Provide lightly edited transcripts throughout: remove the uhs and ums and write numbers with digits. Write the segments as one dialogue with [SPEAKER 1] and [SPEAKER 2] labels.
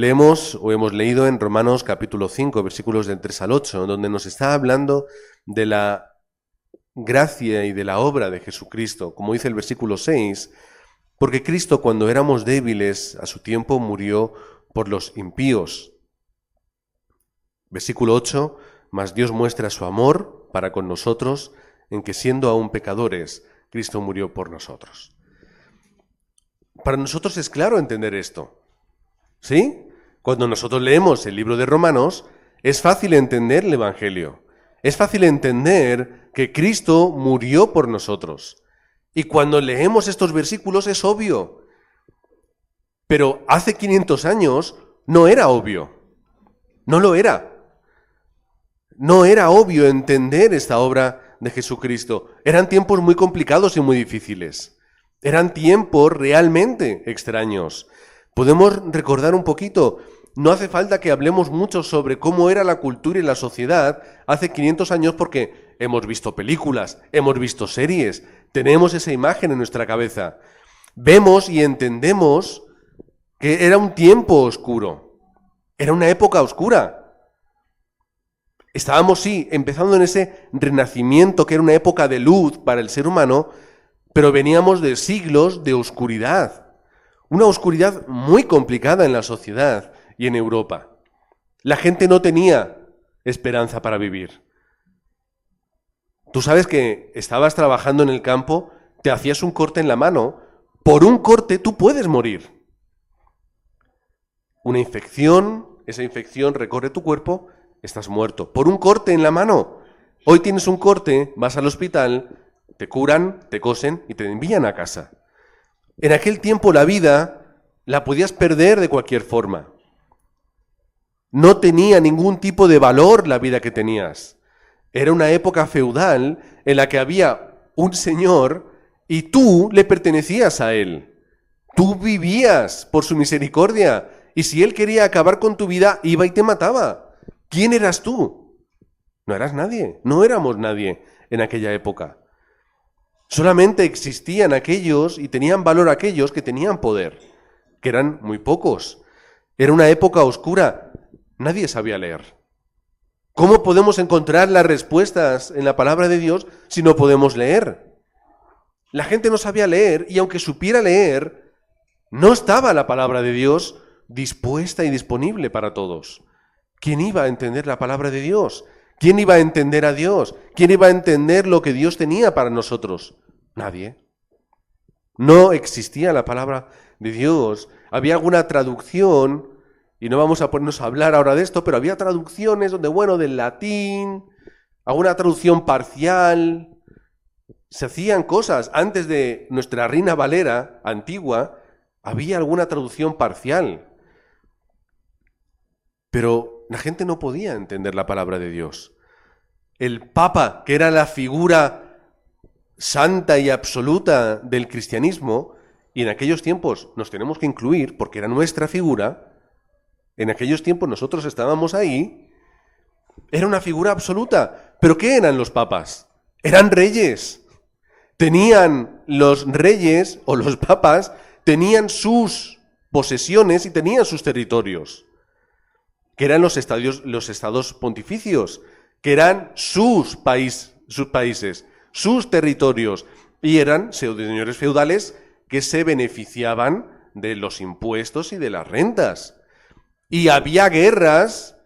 [SPEAKER 1] Leemos o hemos leído en Romanos capítulo 5, versículos del 3 al 8, donde nos está hablando de la gracia y de la obra de Jesucristo, como dice el versículo 6, porque Cristo cuando éramos débiles a su tiempo murió por los impíos. Versículo 8, mas Dios muestra su amor para con nosotros en que siendo aún pecadores, Cristo murió por nosotros. Para nosotros es claro entender esto, ¿sí? Cuando nosotros leemos el libro de Romanos, es fácil entender el Evangelio. Es fácil entender que Cristo murió por nosotros. Y cuando leemos estos versículos es obvio. Pero hace 500 años no era obvio. No lo era. No era obvio entender esta obra de Jesucristo. Eran tiempos muy complicados y muy difíciles. Eran tiempos realmente extraños. Podemos recordar un poquito. No hace falta que hablemos mucho sobre cómo era la cultura y la sociedad hace 500 años porque hemos visto películas, hemos visto series, tenemos esa imagen en nuestra cabeza. Vemos y entendemos que era un tiempo oscuro, era una época oscura. Estábamos, sí, empezando en ese renacimiento que era una época de luz para el ser humano, pero veníamos de siglos de oscuridad. Una oscuridad muy complicada en la sociedad y en Europa. La gente no tenía esperanza para vivir. Tú sabes que estabas trabajando en el campo, te hacías un corte en la mano, por un corte tú puedes morir. Una infección, esa infección recorre tu cuerpo, estás muerto. Por un corte en la mano. Hoy tienes un corte, vas al hospital, te curan, te cosen y te envían a casa. En aquel tiempo la vida la podías perder de cualquier forma. No tenía ningún tipo de valor la vida que tenías. Era una época feudal en la que había un señor y tú le pertenecías a él. Tú vivías por su misericordia y si él quería acabar con tu vida, iba y te mataba. ¿Quién eras tú? No eras nadie, no éramos nadie en aquella época. Solamente existían aquellos y tenían valor aquellos que tenían poder, que eran muy pocos. Era una época oscura. Nadie sabía leer. ¿Cómo podemos encontrar las respuestas en la palabra de Dios si no podemos leer? La gente no sabía leer y aunque supiera leer, no estaba la palabra de Dios dispuesta y disponible para todos. ¿Quién iba a entender la palabra de Dios? ¿Quién iba a entender a Dios? ¿Quién iba a entender lo que Dios tenía para nosotros? Nadie. No existía la palabra de Dios. Había alguna traducción. Y no vamos a ponernos a hablar ahora de esto, pero había traducciones donde, del latín, alguna traducción parcial. Se hacían cosas. Antes de nuestra Reina Valera antigua, había alguna traducción parcial. Pero la gente no podía entender la palabra de Dios. El Papa, que era la figura santa y absoluta del cristianismo, y en aquellos tiempos nos tenemos que incluir porque era nuestra figura. En aquellos tiempos nosotros estábamos ahí, era una figura absoluta. ¿Pero qué eran los papas? Eran reyes. Tenían los reyes o los papas, tenían sus posesiones y tenían sus territorios, que eran los estados pontificios, que eran sus países, sus territorios, y eran señores feudales que se beneficiaban de los impuestos y de las rentas. Y había guerras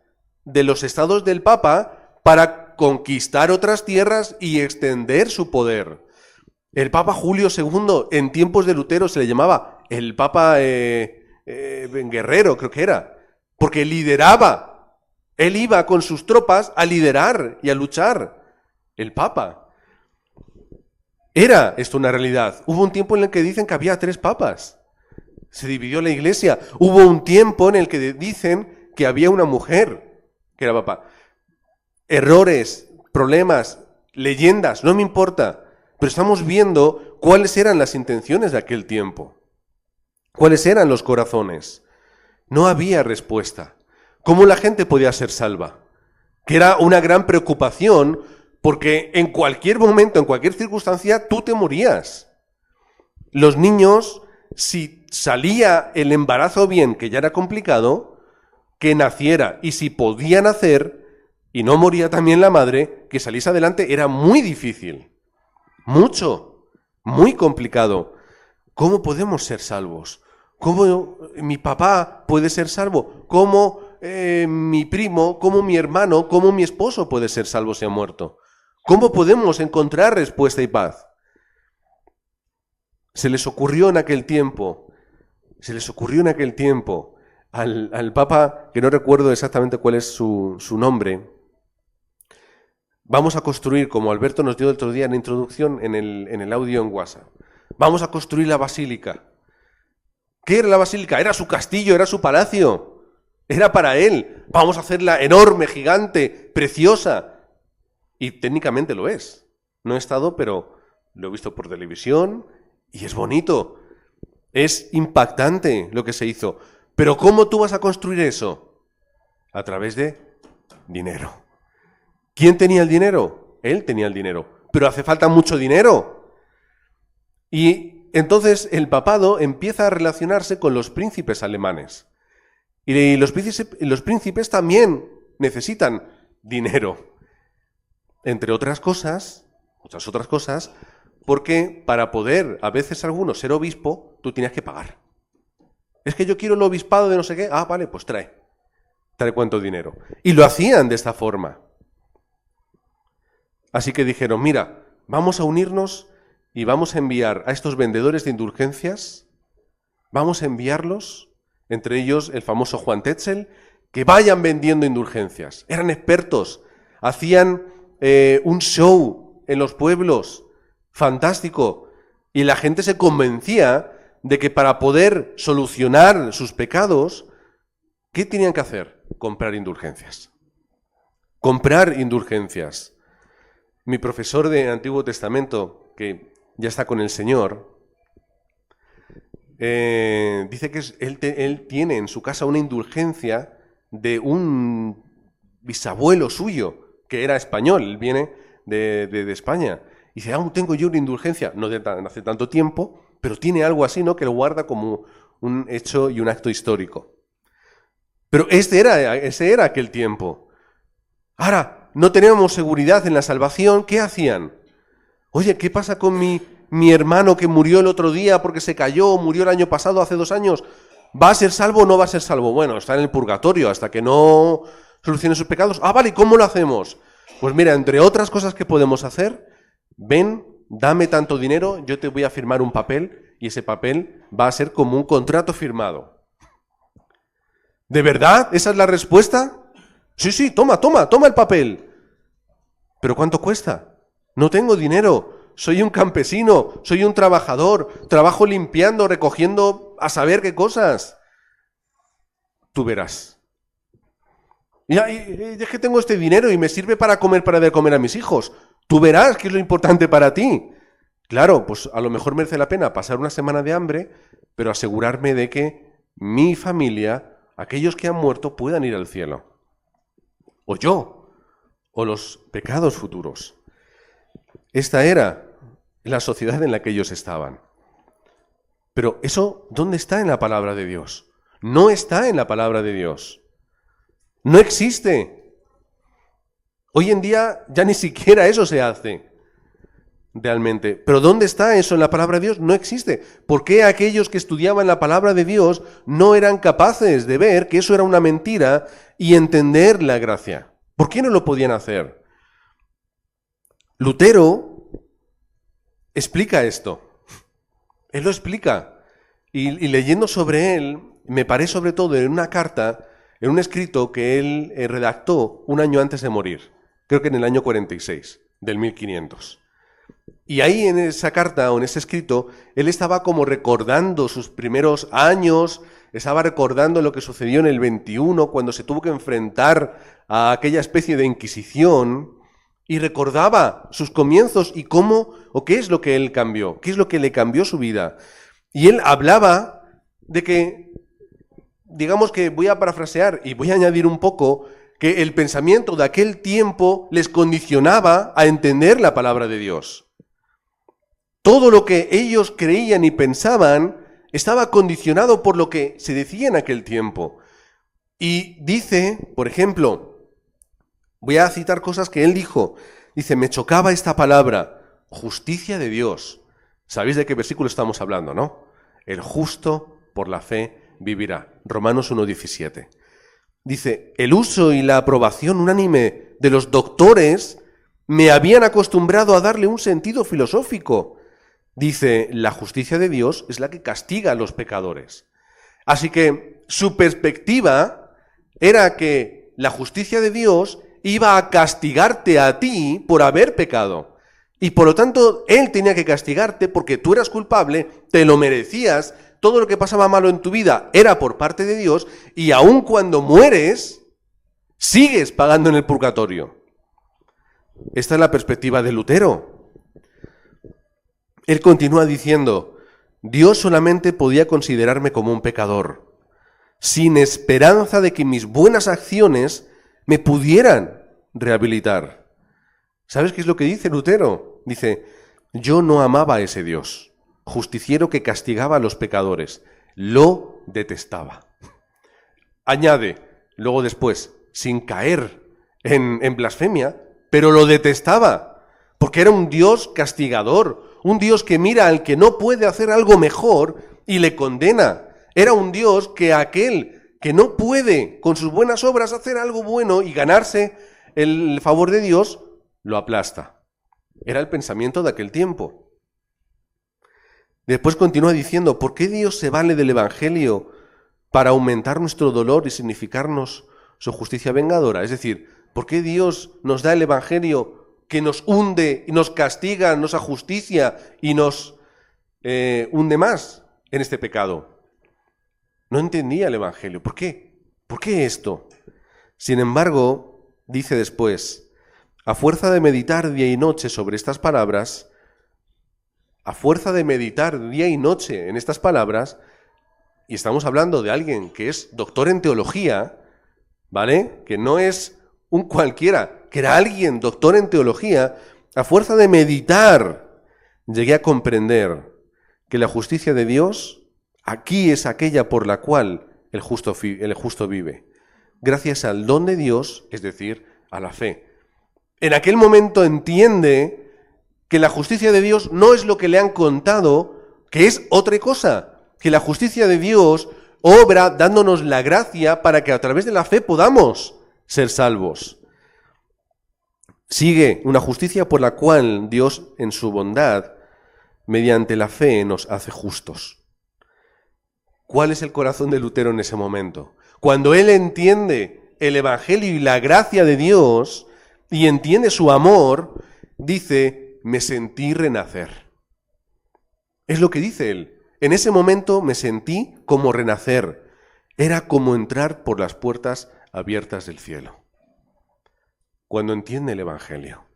[SPEAKER 1] de los estados del Papa para conquistar otras tierras y extender su poder. El Papa Julio II, en tiempos de Lutero, se le llamaba el Papa Guerrero, creo que era, porque lideraba. Él iba con sus tropas a liderar y a luchar. El Papa. Era esto una realidad. Hubo un tiempo en el que dicen que había 3 papas. Se dividió la iglesia. Hubo un tiempo en el que dicen que había una mujer que era papa. Errores, problemas, leyendas, no me importa. Pero estamos viendo cuáles eran las intenciones de aquel tiempo. Cuáles eran los corazones. No había respuesta. ¿Cómo la gente podía ser salva? Que era una gran preocupación porque en cualquier momento, en cualquier circunstancia, tú te morías. Los niños, si salía el embarazo bien, que ya era complicado, que naciera, y si podía nacer y no moría también la madre, que saliese adelante era muy difícil, mucho, muy complicado. ¿Cómo podemos ser salvos? ¿Cómo mi papá puede ser salvo? ¿Cómo mi primo, cómo mi hermano, cómo mi esposo puede ser salvo si ha muerto? ¿Cómo podemos encontrar respuesta y paz? Se les ocurrió en aquel tiempo al Papa, que no recuerdo exactamente cuál es su nombre. Vamos a construir, como Alberto nos dio el otro día en la introducción, en el audio en WhatsApp, vamos a construir la basílica. ¿Qué era la basílica? Era su castillo, era su palacio, era para él. Vamos a hacerla enorme, gigante, preciosa. Y técnicamente lo es. No he estado, pero lo he visto por televisión y es bonito. Es impactante lo que se hizo. Pero ¿cómo tú vas a construir eso? A través de dinero. ¿Quién tenía el dinero? Él tenía el dinero. Pero hace falta mucho dinero. Y entonces el papado empieza a relacionarse con los príncipes alemanes. Y los príncipes también necesitan dinero. Entre otras muchas otras cosas, porque para poder, a veces algunos, ser obispo, tú tenías que pagar. Es que yo quiero el obispado de no sé qué. Ah, vale, pues trae cuánto dinero. Y lo hacían de esta forma. Así que dijeron, mira, vamos a unirnos y vamos a enviar a estos vendedores de indulgencias, vamos a enviarlos, entre ellos el famoso Juan Tetzel, que vayan vendiendo indulgencias. Eran expertos, hacían un show en los pueblos, fantástico, y la gente se convencía de que para poder solucionar sus pecados, ¿qué tenían que hacer? Comprar indulgencias. Comprar indulgencias. Mi profesor de Antiguo Testamento, que ya está con el Señor, dice que él tiene en su casa una indulgencia de un bisabuelo suyo, que era español, él viene de España. Y dice, aún tengo yo una indulgencia, no de hace tanto tiempo, pero tiene algo así, ¿no? Que lo guarda como un hecho y un acto histórico. Pero ese era aquel tiempo. Ahora, no teníamos seguridad en la salvación, ¿qué hacían? Oye, ¿qué pasa con mi hermano que murió el otro día porque se cayó, murió el año pasado, hace 2 años? ¿Va a ser salvo o no va a ser salvo? Bueno, está en el purgatorio hasta que no solucione sus pecados. Ah, vale, ¿y cómo lo hacemos? Pues mira, entre otras cosas que podemos hacer, ven, dame tanto dinero, yo te voy a firmar un papel y ese papel va a ser como un contrato firmado. ¿De verdad? ¿Esa es la respuesta? Sí, toma el papel. ¿Pero cuánto cuesta? No tengo dinero, soy un campesino, soy un trabajador, trabajo limpiando, recogiendo a saber qué cosas. Tú verás. Y es que tengo este dinero y me sirve para comer, para dar de comer a mis hijos. Tú verás qué es lo importante para ti. Claro, pues a lo mejor merece la pena pasar una semana de hambre, pero asegurarme de que mi familia, aquellos que han muerto, puedan ir al cielo. O yo, o los pecados futuros. Esta era la sociedad en la que ellos estaban. Pero eso, ¿dónde está en la palabra de Dios? No está en la palabra de Dios. No existe. Hoy en día ya ni siquiera eso se hace realmente. Pero ¿dónde está eso en la palabra de Dios? No existe. ¿Por qué aquellos que estudiaban la palabra de Dios no eran capaces de ver que eso era una mentira y entender la gracia? ¿Por qué no lo podían hacer? Lutero explica esto. Él lo explica. Y leyendo sobre él, me paré sobre todo en una carta, en un escrito que él redactó un año antes de morir. Creo que en el año 46, del 1500. Y ahí en esa carta o en ese escrito, él estaba como recordando sus primeros años, estaba recordando lo que sucedió en el 21, cuando se tuvo que enfrentar a aquella especie de Inquisición, y recordaba sus comienzos y cómo, o qué es lo que él cambió, qué es lo que le cambió su vida. Y él hablaba de que, digamos que voy a parafrasear y voy a añadir un poco, que el pensamiento de aquel tiempo les condicionaba a entender la palabra de Dios. Todo lo que ellos creían y pensaban estaba condicionado por lo que se decía en aquel tiempo. Y dice, por ejemplo, voy a citar cosas que él dijo. Dice, me chocaba esta palabra, justicia de Dios. ¿Sabéis de qué versículo estamos hablando, no? El justo por la fe vivirá. Romanos 1:17. Dice, el uso y la aprobación unánime de los doctores me habían acostumbrado a darle un sentido filosófico. Dice, la justicia de Dios es la que castiga a los pecadores. Así que su perspectiva era que la justicia de Dios iba a castigarte a ti por haber pecado. Y por lo tanto, Él tenía que castigarte porque tú eras culpable, te lo merecías, todo lo que pasaba malo en tu vida era por parte de Dios, y aun cuando mueres, sigues pagando en el purgatorio. Esta es la perspectiva de Lutero. Él continúa diciendo, Dios solamente podía considerarme como un pecador, sin esperanza de que mis buenas acciones me pudieran rehabilitar. ¿Sabes qué es lo que dice Lutero? Dice, yo no amaba a ese Dios, justiciero que castigaba a los pecadores, lo detestaba. Añade, luego después, sin caer en blasfemia, pero lo detestaba, porque era un Dios castigador, un Dios que mira al que no puede hacer algo mejor y le condena. Era un Dios que aquel que no puede con sus buenas obras hacer algo bueno y ganarse el favor de Dios, lo aplasta. Era el pensamiento de aquel tiempo. Después continúa diciendo, ¿por qué Dios se vale del Evangelio para aumentar nuestro dolor y significarnos su justicia vengadora? Es decir, ¿por qué Dios nos da el Evangelio que nos hunde y nos castiga, nos ajusticia y nos hunde más en este pecado? No entendía el Evangelio. ¿Por qué? ¿Por qué esto? Sin embargo, dice después, a fuerza de meditar día y noche sobre estas palabras, a fuerza de meditar día y noche en estas palabras, y estamos hablando de alguien que es doctor en teología, ¿vale? Que no es un cualquiera, que era alguien doctor en teología, a fuerza de meditar, llegué a comprender que la justicia de Dios aquí es aquella por la cual el justo vive, gracias al don de Dios, es decir, a la fe. En aquel momento entiende que la justicia de Dios no es lo que le han contado, que es otra cosa, que la justicia de Dios obra dándonos la gracia para que a través de la fe podamos ser salvos. Sigue una justicia por la cual Dios, en su bondad, mediante la fe, nos hace justos. ¿Cuál es el corazón de Lutero en ese momento? Cuando él entiende el Evangelio y la gracia de Dios y entiende su amor, dice, me sentí renacer. Es lo que dice él. En ese momento me sentí como renacer. Era como entrar por las puertas abiertas del cielo. Cuando entiende el Evangelio.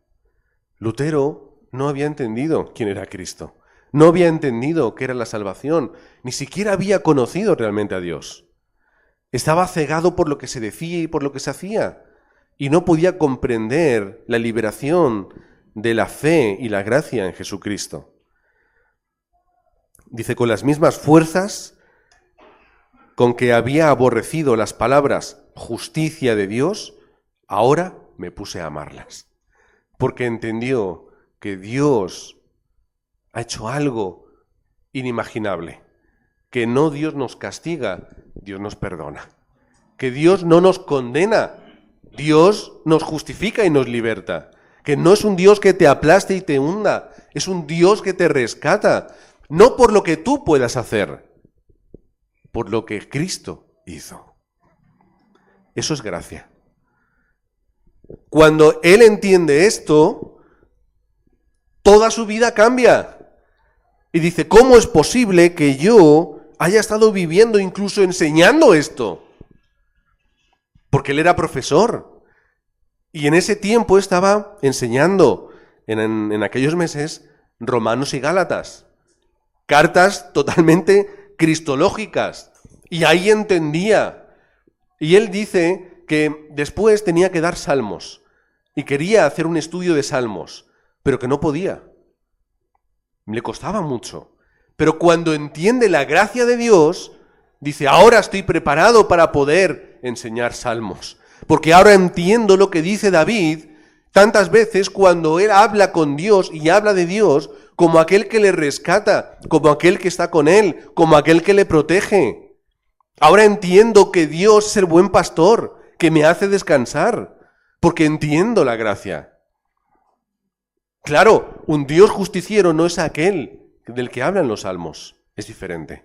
[SPEAKER 1] Lutero no había entendido quién era Cristo. No había entendido qué era la salvación. Ni siquiera había conocido realmente a Dios. Estaba cegado por lo que se decía y por lo que se hacía. Y no podía comprender la liberación de la fe y la gracia en Jesucristo. Dice, con las mismas fuerzas con que había aborrecido las palabras justicia de Dios, ahora me puse a amarlas. Porque entendió que Dios ha hecho algo inimaginable. Que no Dios nos castiga, Dios nos perdona. Que Dios no nos condena, Dios nos justifica y nos liberta. Que no es un Dios que te aplaste y te hunda, es un Dios que te rescata. No por lo que tú puedas hacer, por lo que Cristo hizo. Eso es gracia. Cuando él entiende esto, toda su vida cambia. Y dice, ¿cómo es posible que yo haya estado viviendo, incluso enseñando esto? Porque él era profesor. Y en ese tiempo estaba enseñando, en aquellos meses, Romanos y Gálatas. Cartas totalmente cristológicas. Y ahí entendía. Y él dice que después tenía que dar salmos. Y quería hacer un estudio de salmos, pero que no podía. Le costaba mucho. Pero cuando entiende la gracia de Dios, dice, ahora estoy preparado para poder enseñar salmos, porque ahora entiendo lo que dice David tantas veces cuando él habla con Dios y habla de Dios como aquel que le rescata, como aquel que está con él, como aquel que le protege. Ahora entiendo que Dios es el buen pastor, que me hace descansar, porque entiendo la gracia. Claro, un Dios justiciero no es aquel del que hablan los salmos, es diferente.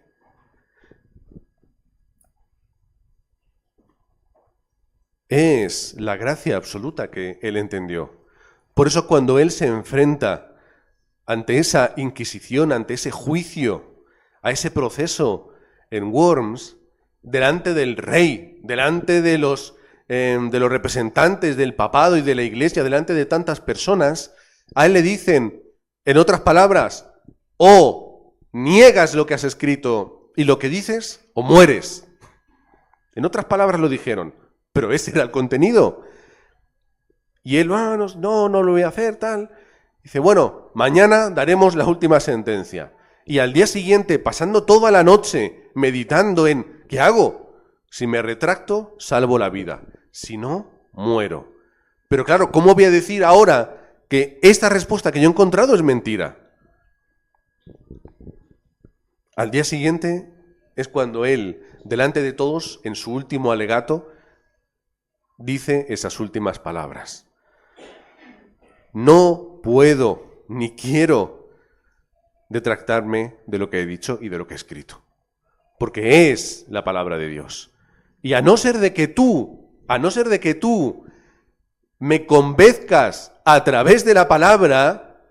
[SPEAKER 1] Es la gracia absoluta que él entendió. Por eso cuando él se enfrenta ante esa inquisición, ante ese juicio, a ese proceso en Worms, delante del rey, delante de los representantes del papado y de la iglesia, delante de tantas personas, a él le dicen, en otras palabras, o niegas lo que has escrito y lo que dices, o mueres. En otras palabras lo dijeron, pero ese era el contenido. Y él, no lo voy a hacer, tal. Dice, bueno, mañana daremos la última sentencia. Y al día siguiente, pasando toda la noche meditando en, ¿qué hago? Si me retracto, salvo la vida. Si no, muero. Pero claro, ¿cómo voy a decir ahora que esta respuesta que yo he encontrado es mentira? Al día siguiente es cuando él, delante de todos, en su último alegato, dice esas últimas palabras. No puedo ni quiero detractarme de lo que he dicho y de lo que he escrito, porque es la palabra de Dios. Y a no ser de que tú me convenzcas a través de la palabra,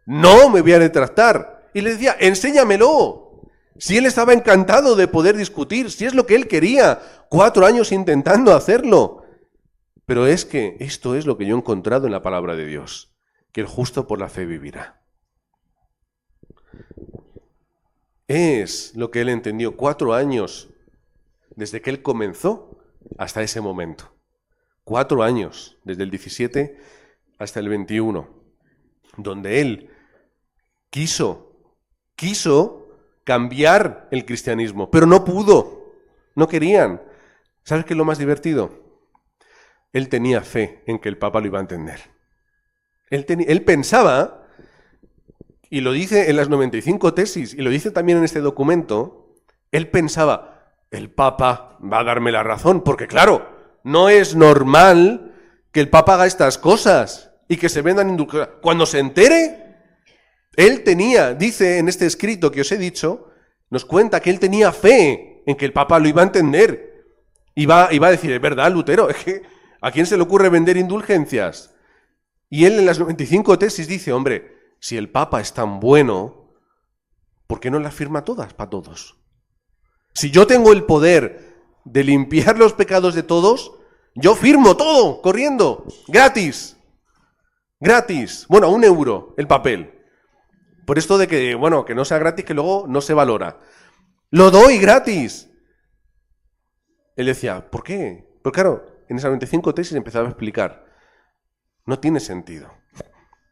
[SPEAKER 1] no me voy a retractar. Y le decía, enséñamelo. Si él estaba encantado de poder discutir, si es lo que él quería, 4 años intentando hacerlo. Pero es que esto es lo que yo he encontrado en la palabra de Dios, que el justo por la fe vivirá. Es lo que él entendió 4 años desde que él comenzó hasta ese momento. 4 años, desde el 17 hasta el 21, donde él quiso cambiar el cristianismo, pero no pudo, no querían. ¿Sabes qué es lo más divertido? Él tenía fe en que el Papa lo iba a entender. Él pensaba, y lo dice en las 95 tesis, y lo dice también en este documento, él pensaba, el Papa va a darme la razón, porque claro, no es normal que el Papa haga estas cosas y que se vendan indulgencias. Cuando se entere, él tenía, dice en este escrito que os he dicho, nos cuenta que él tenía fe en que el Papa lo iba a entender. Iba a decir, es verdad, Lutero, es que ¿a quién se le ocurre vender indulgencias? Y él en las 95 tesis dice, hombre, si el Papa es tan bueno, ¿por qué no las firma todas para todos? Si yo tengo el poder de limpiar los pecados de todos, yo firmo todo, corriendo, gratis. Bueno, €1 el papel. Por esto de que, que no sea gratis, que luego no se valora. Lo doy gratis. Él decía, ¿por qué? Porque claro, en esas 95 tesis empezaba a explicar, no tiene sentido.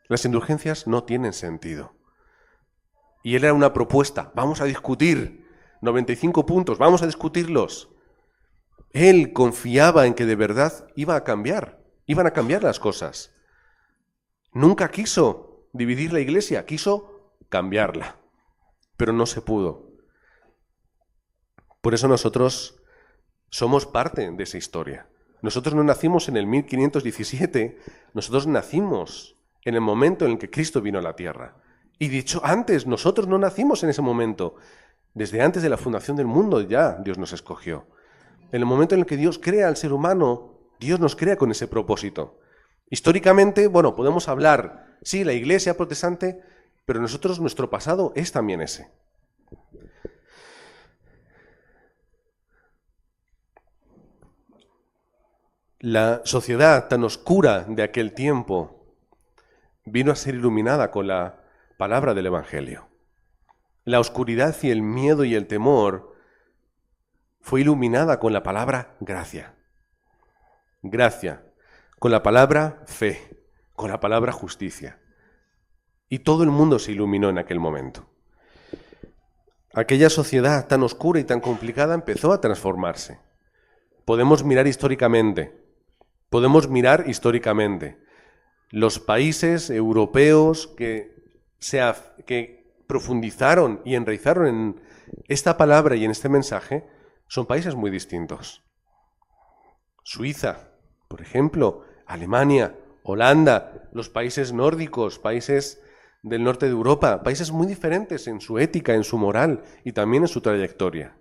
[SPEAKER 1] Las indulgencias no tienen sentido. Y él era una propuesta, vamos a discutir 95 puntos, vamos a discutirlos. Él confiaba en que de verdad iban a cambiar las cosas. Nunca quiso dividir la iglesia, quiso cambiarla, pero no se pudo. Por eso nosotros somos parte de esa historia. Nosotros no nacimos en el 1517, nosotros nacimos en el momento en el que Cristo vino a la tierra. Y dicho antes, nosotros no nacimos en ese momento. Desde antes de la fundación del mundo ya Dios nos escogió. En el momento en el que Dios crea al ser humano, Dios nos crea con ese propósito. Históricamente, podemos hablar, sí, la iglesia protestante, pero nosotros, nuestro pasado es también ese. La sociedad tan oscura de aquel tiempo vino a ser iluminada con la palabra del Evangelio. La oscuridad y el miedo y el temor fue iluminada con la palabra gracia. Gracia, con la palabra fe, con la palabra justicia. Y todo el mundo se iluminó en aquel momento. Aquella sociedad tan oscura y tan complicada empezó a transformarse. podemos mirar históricamente. Los países europeos que profundizaron y enraizaron en esta palabra y en este mensaje son países muy distintos. Suiza, por ejemplo, Alemania, Holanda, los países nórdicos, países del norte de Europa, países muy diferentes en su ética, en su moral y también en su trayectoria.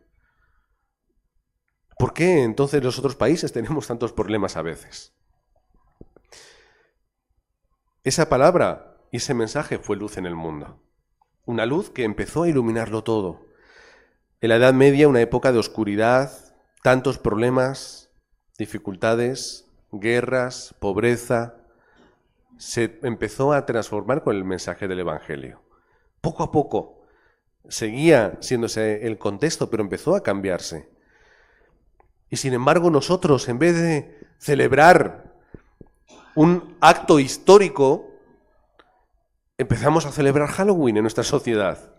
[SPEAKER 1] ¿Por qué entonces los otros países tenemos tantos problemas a veces? Esa palabra y ese mensaje fue luz en el mundo. Una luz que empezó a iluminarlo todo. En la Edad Media, una época de oscuridad, tantos problemas, dificultades, guerras, pobreza, se empezó a transformar con el mensaje del Evangelio. Poco a poco seguía siéndose el contexto, pero empezó a cambiarse. Y sin embargo nosotros, en vez de celebrar un acto histórico, empezamos a celebrar Halloween en nuestra sociedad.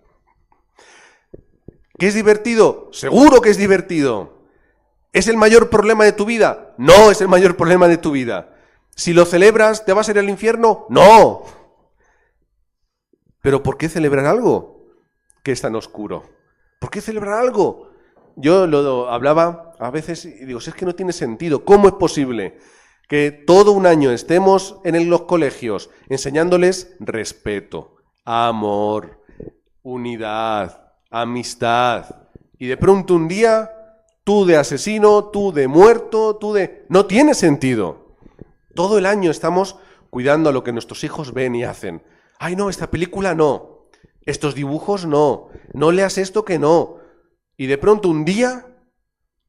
[SPEAKER 1] ¿Qué es divertido? Seguro que es divertido. ¿Es el mayor problema de tu vida? No es el mayor problema de tu vida. Si lo celebras, ¿te vas a ir al infierno? No. ¿Pero por qué celebrar algo que es tan oscuro? ¿Por qué celebrar algo? Yo lo hablaba a veces y digo, si es que no tiene sentido. ¿Cómo es posible que todo un año estemos en los colegios enseñándoles respeto, amor, unidad, amistad, y de pronto un día tú de asesino, tú de muerto, tú de... No tiene sentido. Todo el año estamos cuidando a lo que nuestros hijos ven y hacen. Ay, no, esta película no. Estos dibujos no. No leas esto que no. Y de pronto un día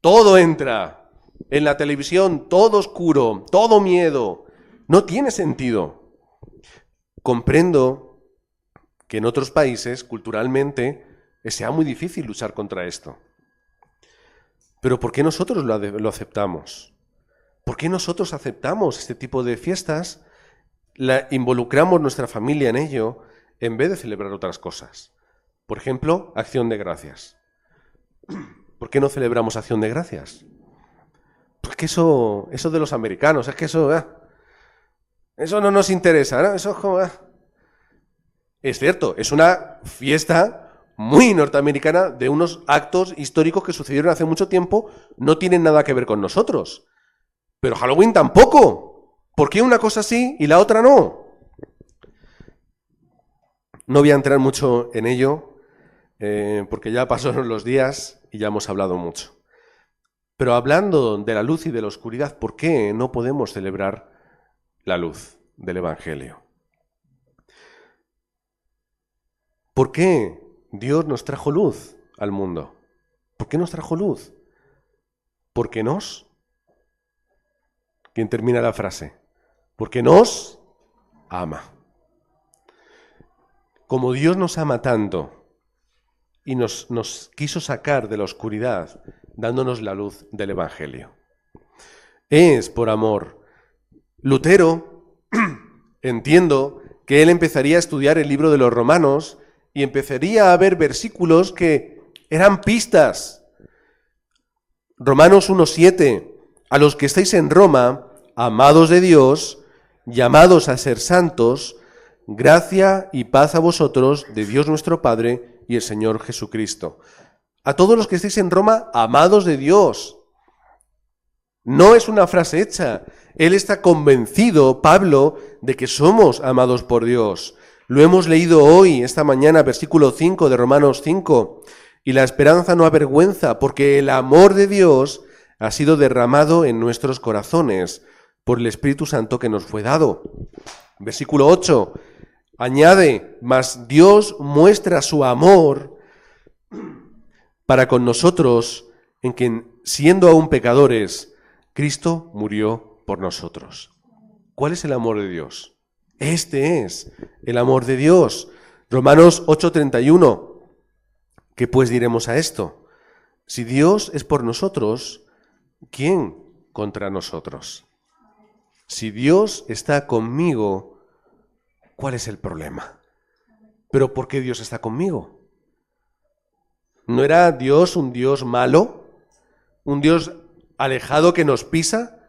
[SPEAKER 1] todo entra en la televisión, todo oscuro, todo miedo. No tiene sentido. Comprendo que en otros países, culturalmente, sea muy difícil luchar contra esto. Pero ¿por qué nosotros lo aceptamos? ¿Por qué nosotros aceptamos este tipo de fiestas? Involucramos nuestra familia en ello en vez de celebrar otras cosas. Por ejemplo, Acción de Gracias. ¿Por qué no celebramos Acción de Gracias? Porque eso de los americanos, es que eso no nos interesa, ¿no? Eso es como... Es cierto, es una fiesta muy norteamericana de unos actos históricos que sucedieron hace mucho tiempo, no tienen nada que ver con nosotros. Pero Halloween tampoco. ¿Por qué una cosa sí y la otra no? No voy a entrar mucho en ello, porque ya pasaron los días y ya hemos hablado mucho. Pero hablando de la luz y de la oscuridad, ¿por qué no podemos celebrar la luz del Evangelio? ¿Por qué Dios nos trajo luz al mundo? ¿Por qué nos trajo luz? Porque nos... ¿Quién termina la frase? Porque nos ama. Como Dios nos ama tanto y nos quiso sacar de la oscuridad, dándonos la luz del Evangelio. Es por amor. Lutero, entiendo que él empezaría a estudiar el libro de los Romanos y empezaría a ver versículos que eran pistas. Romanos 1:7. A los que estáis en Roma, amados de Dios, llamados a ser santos, gracia y paz a vosotros, de Dios nuestro Padre y el Señor Jesucristo. A todos los que estáis en Roma, amados de Dios. No es una frase hecha. Él está convencido, Pablo, de que somos amados por Dios. Lo hemos leído hoy, esta mañana, versículo 5 de Romanos 5. Y la esperanza no avergüenza, porque el amor de Dios ha sido derramado en nuestros corazones por el Espíritu Santo que nos fue dado. Versículo 8. Añade, mas Dios muestra su amor para con nosotros en que, siendo aún pecadores, Cristo murió por nosotros. ¿Cuál es el amor de Dios? Este es el amor de Dios. Romanos 8:31. ¿Qué pues diremos a esto? Si Dios es por nosotros, ¿quién contra nosotros? Si Dios está conmigo, ¿cuál es el problema? ¿Pero por qué Dios está conmigo? ¿No era Dios un Dios malo? ¿Un Dios alejado que nos pisa,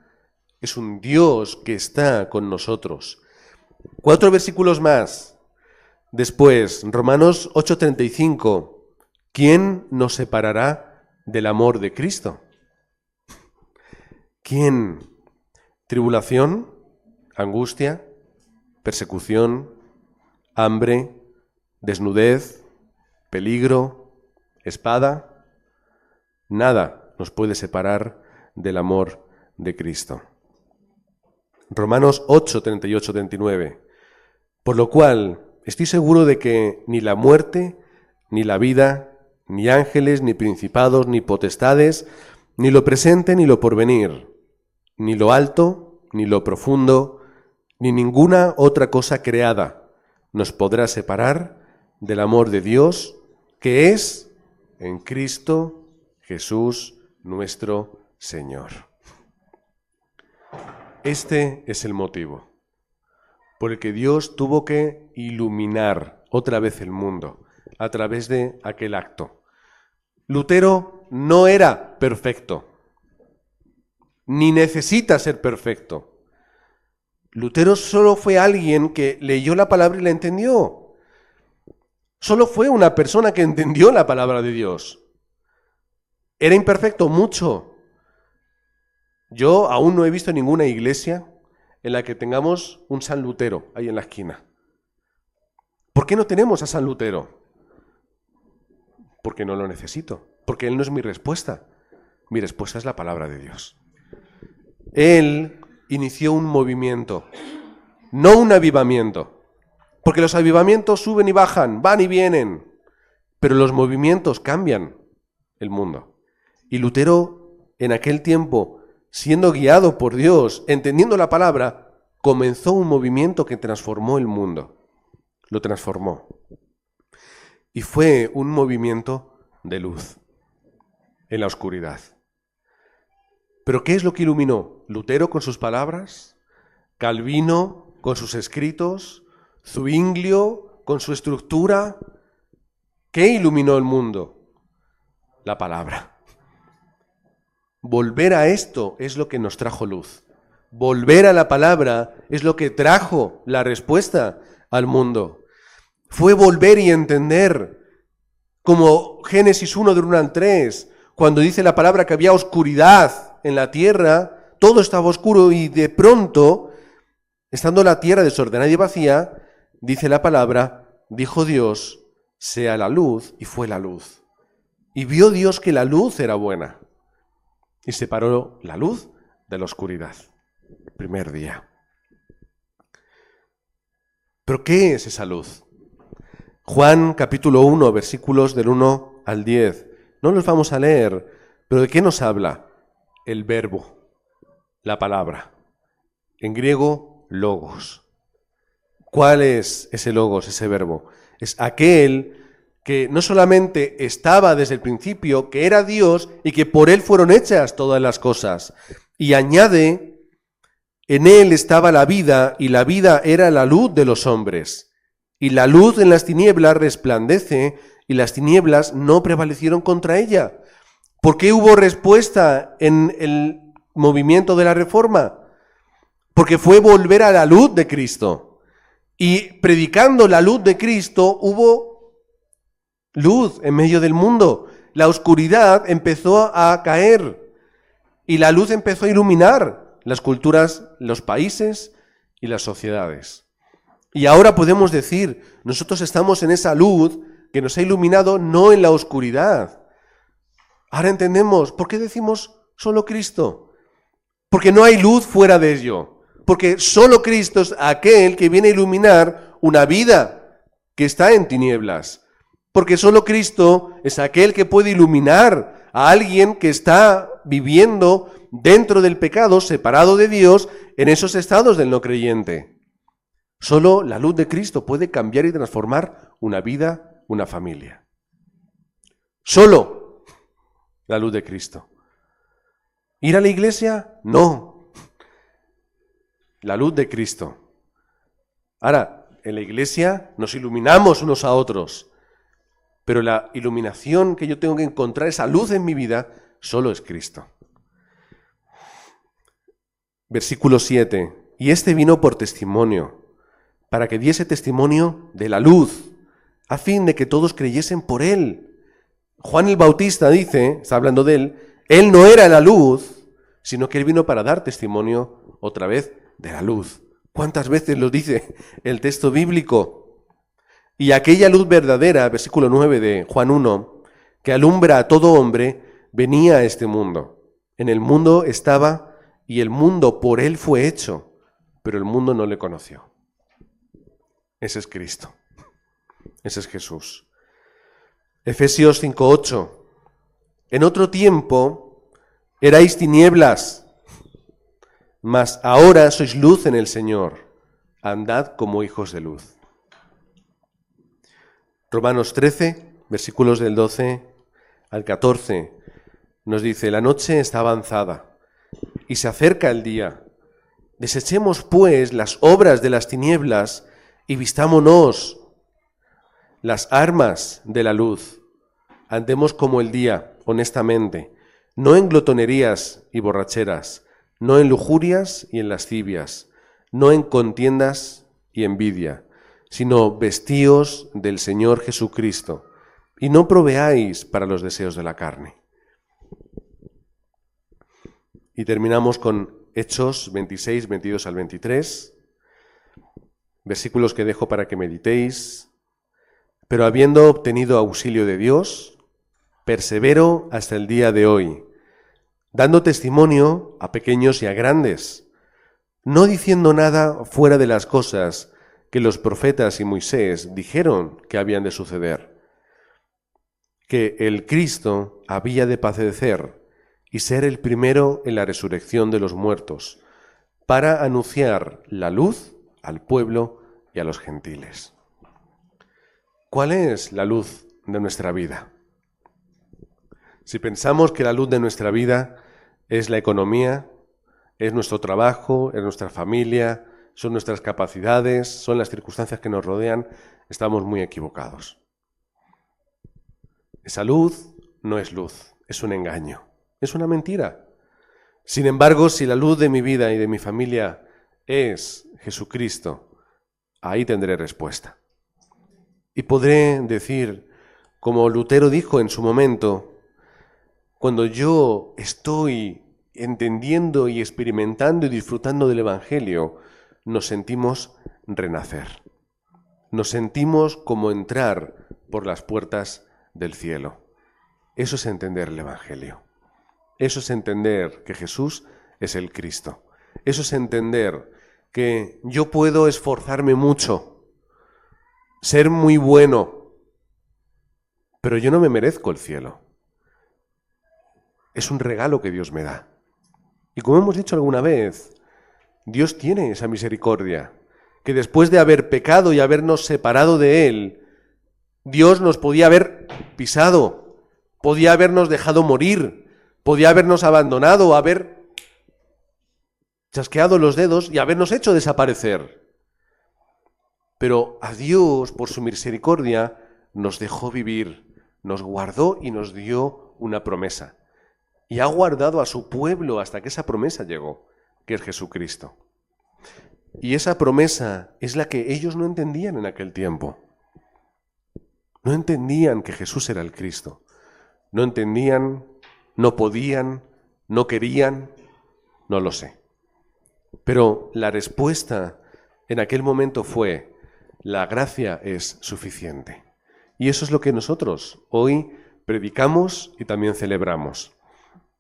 [SPEAKER 1] es un Dios que está con nosotros. 4 versículos más. Después, Romanos 8:35. ¿Quién nos separará del amor de Cristo? ¿Quién? ¿Tribulación? ¿Angustia? ¿Persecución? ¿Hambre? ¿Desnudez? ¿Peligro? ¿Espada? Nada nos puede separar del amor de Cristo. Romanos 8:38-39. Por lo cual, estoy seguro de que ni la muerte, ni la vida, ni ángeles, ni principados, ni potestades, ni lo presente, ni lo porvenir, ni lo alto, ni lo profundo, ni ninguna otra cosa creada nos podrá separar del amor de Dios, que es en Cristo Jesús nuestro Señor. Este es el motivo por el que Dios tuvo que iluminar otra vez el mundo a través de aquel acto. Lutero no era perfecto, ni necesita ser perfecto. Lutero solo fue alguien que leyó la palabra y la entendió. Solo fue una persona que entendió la palabra de Dios. ¿Era imperfecto? Mucho. Yo aún no he visto ninguna iglesia en la que tengamos un San Lutero ahí en la esquina. ¿Por qué no tenemos a San Lutero? Porque no lo necesito, porque él no es mi respuesta. Mi respuesta es la palabra de Dios. Él inició un movimiento, no un avivamiento, porque los avivamientos suben y bajan, van y vienen, pero los movimientos cambian el mundo. Y Lutero, en aquel tiempo, siendo guiado por Dios, entendiendo la palabra, comenzó un movimiento que transformó el mundo. Lo transformó. Y fue un movimiento de luz en la oscuridad. ¿Pero qué es lo que iluminó? Lutero con sus palabras, Calvino con sus escritos, Zwinglio con su estructura. ¿Qué iluminó el mundo? La palabra. Volver a esto es lo que nos trajo luz. Volver a la palabra es lo que trajo la respuesta al mundo. Fue volver y entender, como Génesis 1 del 1 al 3, cuando dice la palabra que había oscuridad en la tierra, todo estaba oscuro y de pronto, estando la tierra desordenada y vacía, dice la palabra, dijo Dios, sea la luz, y fue la luz. Y vio Dios que la luz era buena. Y separó la luz de la oscuridad. Primer día. ¿Pero qué es esa luz? Juan capítulo 1, versículos del 1 al 10. No los vamos a leer, pero ¿de qué nos habla? El verbo, la palabra. En griego, logos. ¿Cuál es ese logos, ese verbo? Es aquel que no solamente estaba desde el principio, que era Dios y que por él fueron hechas todas las cosas. Y añade, en él estaba la vida y la vida era la luz de los hombres. Y la luz en las tinieblas resplandece y las tinieblas no prevalecieron contra ella. ¿Por qué hubo respuesta en el movimiento de la Reforma? Porque fue volver a la luz de Cristo. Y predicando la luz de Cristo hubo luz en medio del mundo. La oscuridad empezó a caer y la luz empezó a iluminar las culturas, los países y las sociedades. Y ahora podemos decir, nosotros estamos en esa luz que nos ha iluminado, no en la oscuridad. Ahora entendemos, ¿por qué decimos solo Cristo? Porque no hay luz fuera de ello. Porque solo Cristo es aquel que viene a iluminar una vida que está en tinieblas. Porque solo Cristo es aquel que puede iluminar a alguien que está viviendo dentro del pecado, separado de Dios, en esos estados del no creyente. Solo la luz de Cristo puede cambiar y transformar una vida, una familia. Solo la luz de Cristo. ¿Ir a la iglesia? No. La luz de Cristo. Ahora, en la iglesia nos iluminamos unos a otros, pero la iluminación que yo tengo que encontrar, esa luz en mi vida, solo es Cristo. Versículo 7. Y este vino por testimonio, para que diese testimonio de la luz, a fin de que todos creyesen por él. Juan el Bautista dice, está hablando de él no era la luz, sino que él vino para dar testimonio otra vez de la luz. ¿Cuántas veces lo dice el texto bíblico? Y aquella luz verdadera, versículo 9 de Juan 1, que alumbra a todo hombre, venía a este mundo. En el mundo estaba y el mundo por él fue hecho, pero el mundo no le conoció. Ese es Cristo. Ese es Jesús. Efesios 5:8. En otro tiempo erais tinieblas, mas ahora sois luz en el Señor. Andad como hijos de luz. Romanos 13, versículos del 12 al 14, nos dice: la noche está avanzada y se acerca el día. Desechemos, pues, las obras de las tinieblas y vistámonos las armas de la luz. Andemos como el día, honestamente, no en glotonerías y borracheras, no en lujurias y en lascivias, no en contiendas y envidia, sino vestíos del Señor Jesucristo, y no proveáis para los deseos de la carne. Y terminamos con Hechos 26, 22 al 23, versículos que dejo para que meditéis. Pero habiendo obtenido auxilio de Dios, persevero hasta el día de hoy, dando testimonio a pequeños y a grandes, no diciendo nada fuera de las cosas que los profetas y Moisés dijeron que habían de suceder, que el Cristo había de padecer y ser el primero en la resurrección de los muertos, para anunciar la luz al pueblo y a los gentiles. ¿Cuál es la luz de nuestra vida? Si pensamos que la luz de nuestra vida es la economía, es nuestro trabajo, es nuestra familia, son nuestras capacidades, son las circunstancias que nos rodean, estamos muy equivocados. Esa luz no es luz, es un engaño, es una mentira. Sin embargo, si la luz de mi vida y de mi familia es Jesucristo, ahí tendré respuesta. Y podré decir, como Lutero dijo en su momento, cuando yo estoy entendiendo y experimentando y disfrutando del Evangelio, nos sentimos renacer. Nos sentimos como entrar por las puertas del cielo. Eso es entender el Evangelio. Eso es entender que Jesús es el Cristo. Eso es entender que yo puedo esforzarme mucho, ser muy bueno, pero yo no me merezco el cielo. Es un regalo que Dios me da. Y como hemos dicho alguna vez, Dios tiene esa misericordia, que después de haber pecado y habernos separado de Él, Dios nos podía haber pisado, podía habernos dejado morir, podía habernos abandonado, haber chasqueado los dedos y habernos hecho desaparecer. Pero a Dios, por su misericordia, nos dejó vivir, nos guardó y nos dio una promesa. Y ha guardado a su pueblo hasta que esa promesa llegó, que es Jesucristo. Y esa promesa es la que ellos no entendían en aquel tiempo. No entendían que Jesús era el Cristo. No entendían, no podían, no querían, no lo sé. Pero la respuesta en aquel momento fue: la gracia es suficiente. Y eso es lo que nosotros hoy predicamos y también celebramos.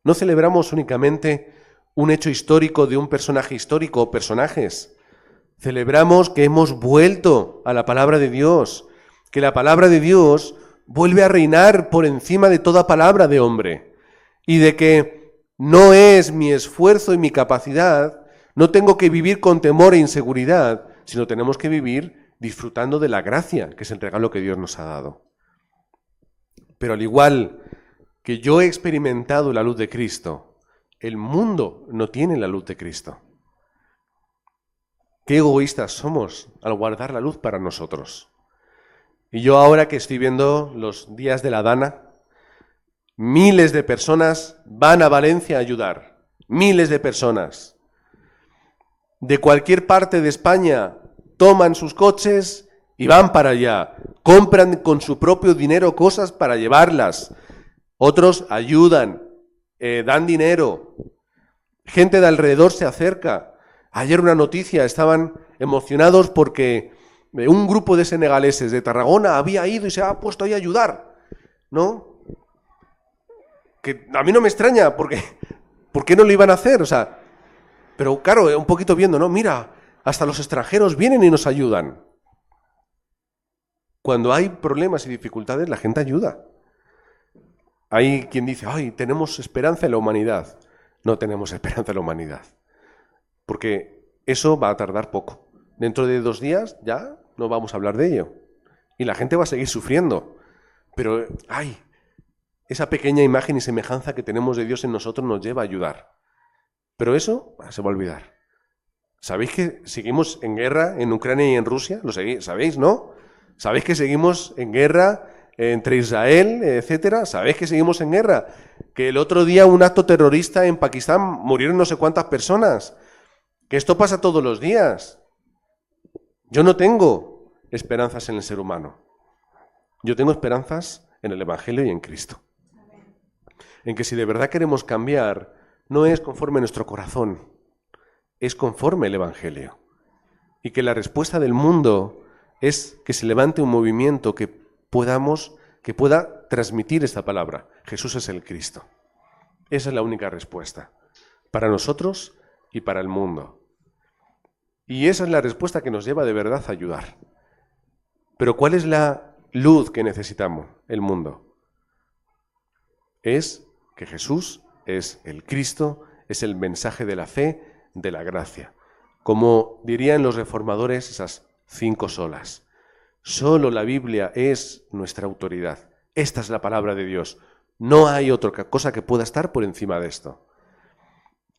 [SPEAKER 1] No celebramos únicamente un hecho histórico de un personaje histórico o personajes. Celebramos que hemos vuelto a la palabra de Dios, que la palabra de Dios vuelve a reinar por encima de toda palabra de hombre, y de que no es mi esfuerzo y mi capacidad, no tengo que vivir con temor e inseguridad, sino tenemos que vivir disfrutando de la gracia, que es el regalo que Dios nos ha dado. Pero al igual que yo he experimentado la luz de Cristo, el mundo no tiene la luz de Cristo. Qué egoístas somos al guardar la luz para nosotros. Y yo ahora que estoy viendo los días de la Dana, miles de personas van a Valencia a ayudar. Miles de personas. de cualquier parte de España toman sus coches y van para allá. Compran con su propio dinero cosas para llevarlas. Otros ayudan, dan dinero. Gente de alrededor se acerca. Ayer una noticia, estaban emocionados porque un grupo de senegaleses de Tarragona había ido y se ha puesto ahí a ayudar, ¿no? Que a mí no me extraña, porque ¿por qué no lo iban a hacer? O sea, pero claro, un poquito viendo, ¿no? Mira, hasta los extranjeros vienen y nos ayudan. Cuando hay problemas y dificultades, la gente ayuda. Hay quien dice, ay, tenemos esperanza en la humanidad. No tenemos esperanza en la humanidad. Porque eso va a tardar poco. Dentro de 2 días ya no vamos a hablar de ello. Y la gente va a seguir sufriendo. Pero, ay, esa pequeña imagen y semejanza que tenemos de Dios en nosotros nos lleva a ayudar. Pero eso se va a olvidar. ¿Sabéis que seguimos en guerra en Ucrania y en Rusia? ¿Lo sabéis, no? ¿Sabéis que seguimos en guerra entre Israel, etcétera? ¿Sabéis que seguimos en guerra? Que el otro día un acto terrorista en Pakistán murieron no sé cuántas personas. Que esto pasa todos los días. Yo no tengo esperanzas en el ser humano. Yo tengo esperanzas en el Evangelio y en Cristo. En que si de verdad queremos cambiar, no es conforme a nuestro corazón, es conforme al Evangelio. Y que la respuesta del mundo es que se levante un movimiento que pueda transmitir esta palabra. Jesús es el Cristo. Esa es la única respuesta, para nosotros y para el mundo. Y esa es la respuesta que nos lleva de verdad a ayudar. Pero ¿cuál es la luz que necesitamos, el mundo? Es que Jesús es el Cristo, es el mensaje de la fe, de la gracia. Como dirían los reformadores, esas 5 solas. Solo la Biblia es nuestra autoridad. Esta es la palabra de Dios. No hay otra cosa que pueda estar por encima de esto.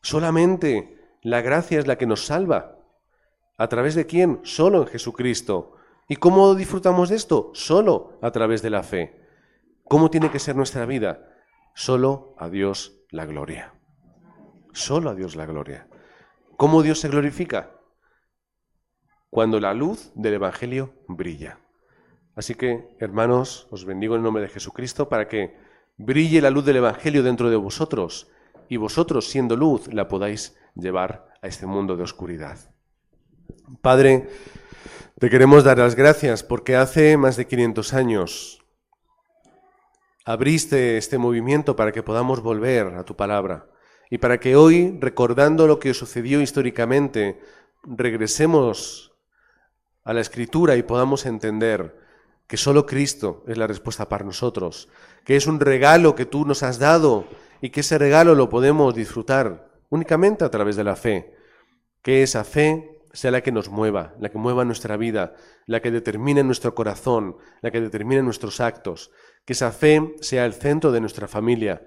[SPEAKER 1] Solamente la gracia es la que nos salva. ¿A través de quién? Solo en Jesucristo. ¿Y cómo disfrutamos de esto? Solo a través de la fe. ¿Cómo tiene que ser nuestra vida? Solo a Dios la gloria. Solo a Dios la gloria. ¿Cómo Dios se glorifica? Cuando la luz del Evangelio brilla. Así que, hermanos, os bendigo en el nombre de Jesucristo para que brille la luz del Evangelio dentro de vosotros y vosotros, siendo luz, la podáis llevar a este mundo de oscuridad. Padre, te queremos dar las gracias porque hace más de 500 años abriste este movimiento para que podamos volver a tu palabra y para que hoy, recordando lo que sucedió históricamente, regresemos a la Escritura y podamos entender que solo Cristo es la respuesta para nosotros, que es un regalo que tú nos has dado y que ese regalo lo podemos disfrutar únicamente a través de la fe, que esa fe sea la que nos mueva, la que mueva nuestra vida, la que determine nuestro corazón, la que determine nuestros actos, que esa fe sea el centro de nuestra familia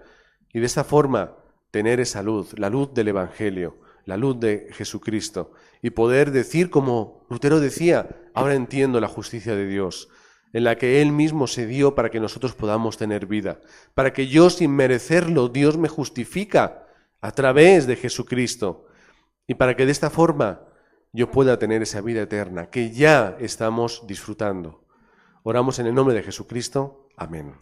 [SPEAKER 1] y de esta forma tener esa luz, la luz del Evangelio, la luz de Jesucristo y poder decir como Lutero decía, ahora entiendo la justicia de Dios, en la que Él mismo se dio para que nosotros podamos tener vida, para que yo sin merecerlo Dios me justifica a través de Jesucristo y para que de esta forma yo pueda tener esa vida eterna que ya estamos disfrutando. Oramos en el nombre de Jesucristo. Amén.